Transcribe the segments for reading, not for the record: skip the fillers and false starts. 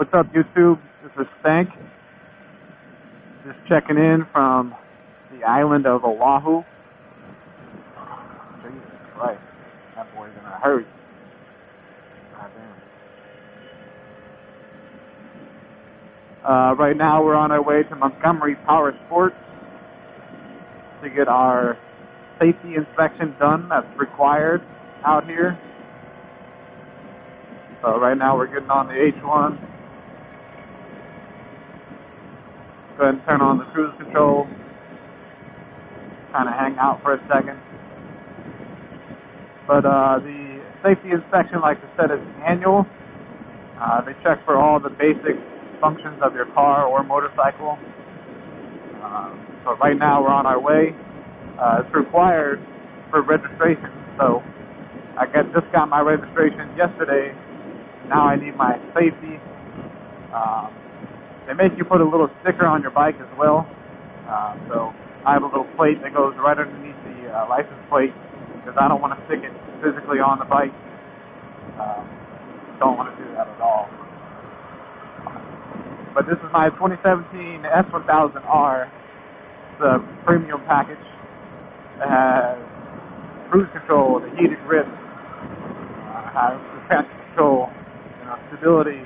What's up, YouTube? This is Stank. Just checking in from the island of Oahu. Jesus Christ, that boy's in a hurry. Right now we're on our way to Montgomery Power Sports to get our safety inspection done that's required out here. So right now we're getting on the H1. Go ahead and turn on the cruise control. Kind of hang out for a second. But the safety inspection, like I said, is annual. They check for all the basic functions of your car or motorcycle. So right now we're on our way. It's required for registration. So I just got my registration yesterday. Now I need my safety. They make you put a little sticker on your bike as well. So I have a little plate that goes right underneath the license plate because I don't want to stick it physically on the bike. Don't want to do that at all. But this is my 2017 S1000R. It's a premium package that has cruise control, the heated grips, has the traction control, stability,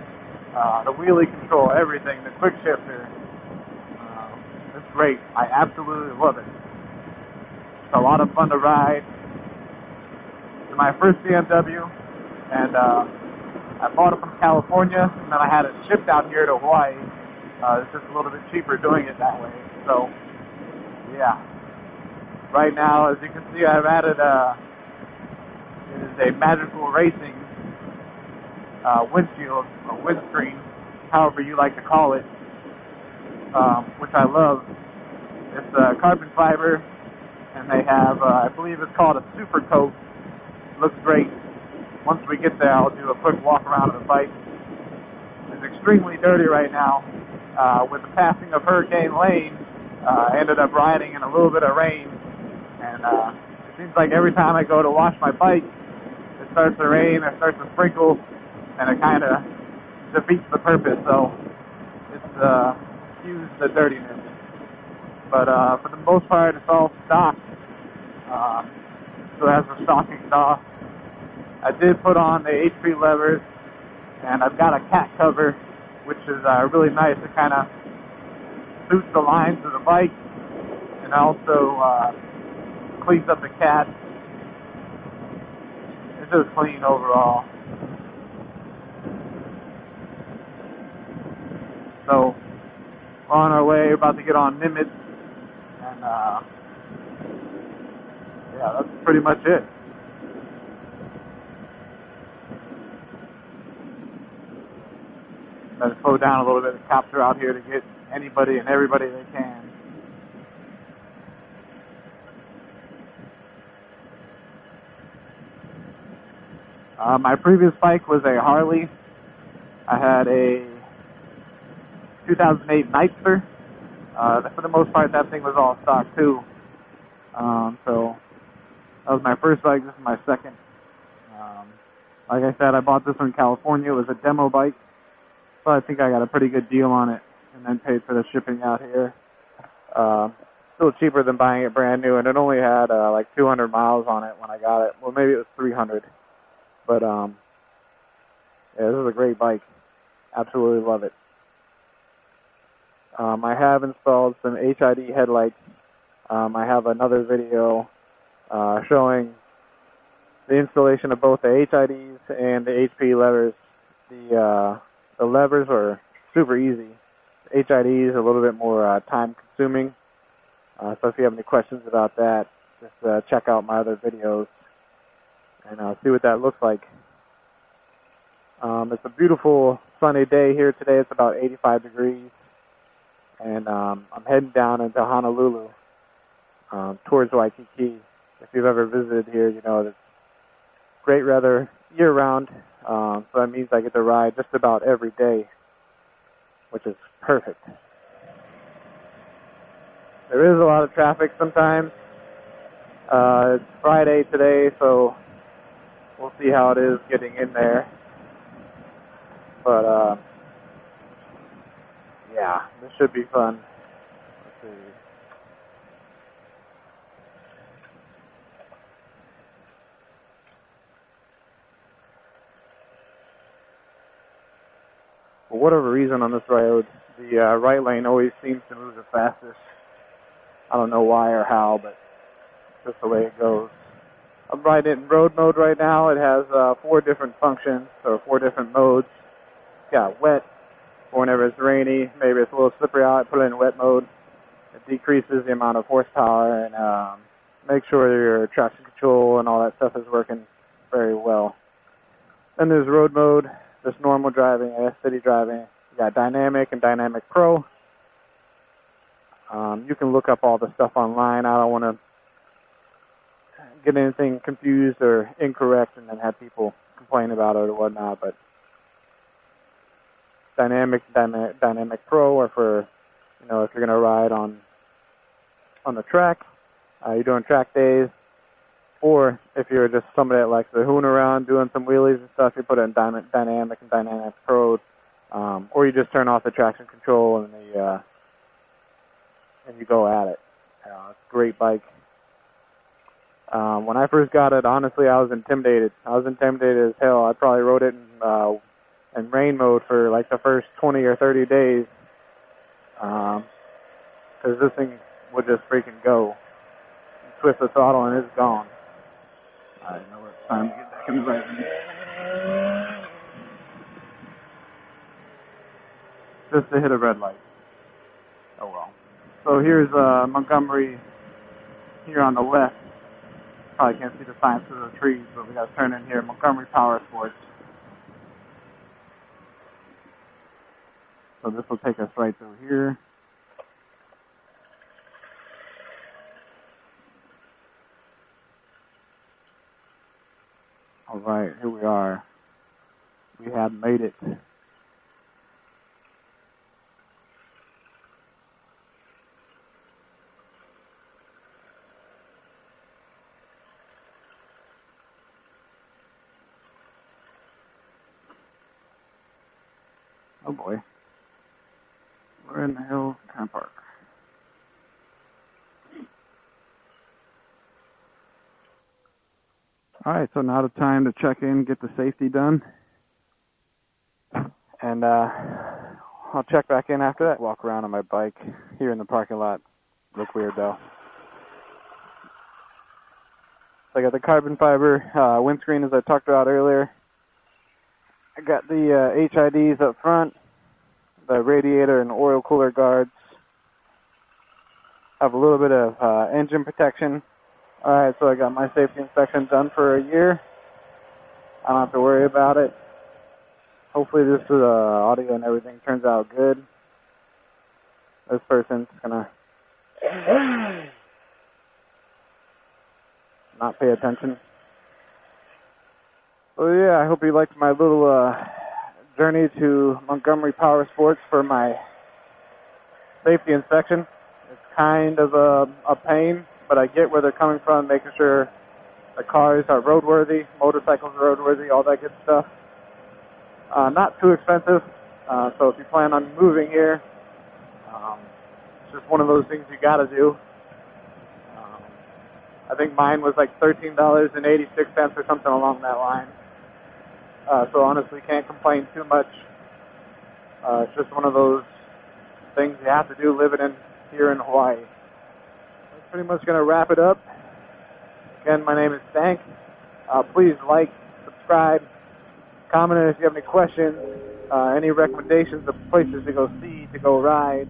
the wheelie control, everything, the quick shifter. It's great. I absolutely love it. It's a lot of fun to ride. It's my first BMW, and I bought it from California, and then I had it shipped out here to Hawaii. It's just a little bit cheaper doing it that way. So, yeah. Right now, as you can see, I've added it is a Magical Racing windshield or windscreen, however you like to call it, which I love. It's carbon fiber, and they have, I believe it's called a super coat. Looks great. Once we get there, I'll do a quick walk around of the bike. It's extremely dirty right now. With the passing of Hurricane Lane, I ended up riding in a little bit of rain, and it seems like every time I go to wash my bike, it starts to rain, it starts to sprinkle, and it kind of defeats the purpose. So it's excuse the dirtiness. But for the most part, it's all stock. So it has a stock exhaust. I did put on the HP levers, and I've got a cat cover, which is really nice. It kind of suits the lines of the bike, and also cleans up the cat. It's just clean overall. So we're on our way, about to get on Nimitz, and yeah, that's pretty much it. Better slow down a little bit. The cops are out here to get anybody and everybody they can. My previous bike was a Harley. I had a 2008 Nightster. For the most part, that thing was all stock too. So that was my first bike. This is my second. Like I said, I bought this one in California. It was a demo bike. So I think I got a pretty good deal on it, and then paid for the shipping out here. Still cheaper than buying it brand new, and it only had like 200 miles on it when I got it. Well, maybe it was 300. But yeah, this is a great bike. Absolutely love it. I have installed some HID headlights. I have another video showing the installation of both the HIDs and the HP levers. The levers are super easy. The HID is a little bit more time-consuming. So if you have any questions about that, just check out my other videos and see what that looks like. It's a beautiful sunny day here today. It's about 85 degrees. And I'm heading down into Honolulu towards Waikiki. If you've ever visited here, you know it's great weather year-round. So that means I get to ride just about every day, which is perfect. There is a lot of traffic sometimes. It's Friday today, so we'll see how it is getting in there. But yeah, this should be fun. Let's see. For whatever reason on this road, the right lane always seems to move the fastest. I don't know why or how, but just the way it goes. I'm riding it in road mode right now. It has 4 different functions, or 4 different modes. It's got wet, for whenever it's rainy, maybe it's a little slippery out, I put it in wet mode. It decreases the amount of horsepower and makes sure your traction control and all that stuff is working very well. Then there's road mode, just normal driving, city driving. You got Dynamic and Dynamic Pro. You can look up all the stuff online. I don't want to get anything confused or incorrect and then have people complain about it or whatnot. But Dynamic Pro are for, you know, if you're going to ride on the track, you're doing track days, or if you're just somebody that likes to hoon around doing some wheelies and stuff, you put it in Dynamic and Dynamic Pro, or you just turn off the traction control and you go at it. It's a great bike. When I first got it, honestly, I was intimidated. As hell. I probably rode it in rain mode for like the first 20 or 30 days, because this thing would just freaking go. You twist the throttle and it's gone. I know it's time to get back in the driving. Just to hit a red light. Oh well. So here's Montgomery here on the left. Probably can't see the signs through the trees, but we got to turn in here. Montgomery Power Sports. So this will take us right through here. All right, here we are. We have made it. Oh boy. Where in the hell can I park? Alright, so now the time to check in, get the safety done. And I'll check back in after that. Walk around on my bike here in the parking lot. Look weird though. So I got the carbon fiber windscreen as I talked about earlier. I got the HIDs up front, the radiator and oil cooler guards. Have a little bit of engine protection. Alright, so I got my safety inspection done for a year. I don't have to worry about it. Hopefully this audio and everything turns out good. This person's gonna not pay attention. So yeah, I hope you liked my little journey to Montgomery Power Sports for my safety inspection. It's kind of a pain, but I get where they're coming from, making sure the cars are roadworthy, motorcycles are roadworthy, all that good stuff. Not too expensive, so if you plan on moving here, it's just one of those things you gotta do. I think mine was like $13.86 or something along that line. So honestly, can't complain too much. It's just one of those things you have to do living here in Hawaii. That's pretty much going to wrap it up. Again, my name is Stank. Please like, subscribe, comment if you have any questions, any recommendations of places to go see, to go ride.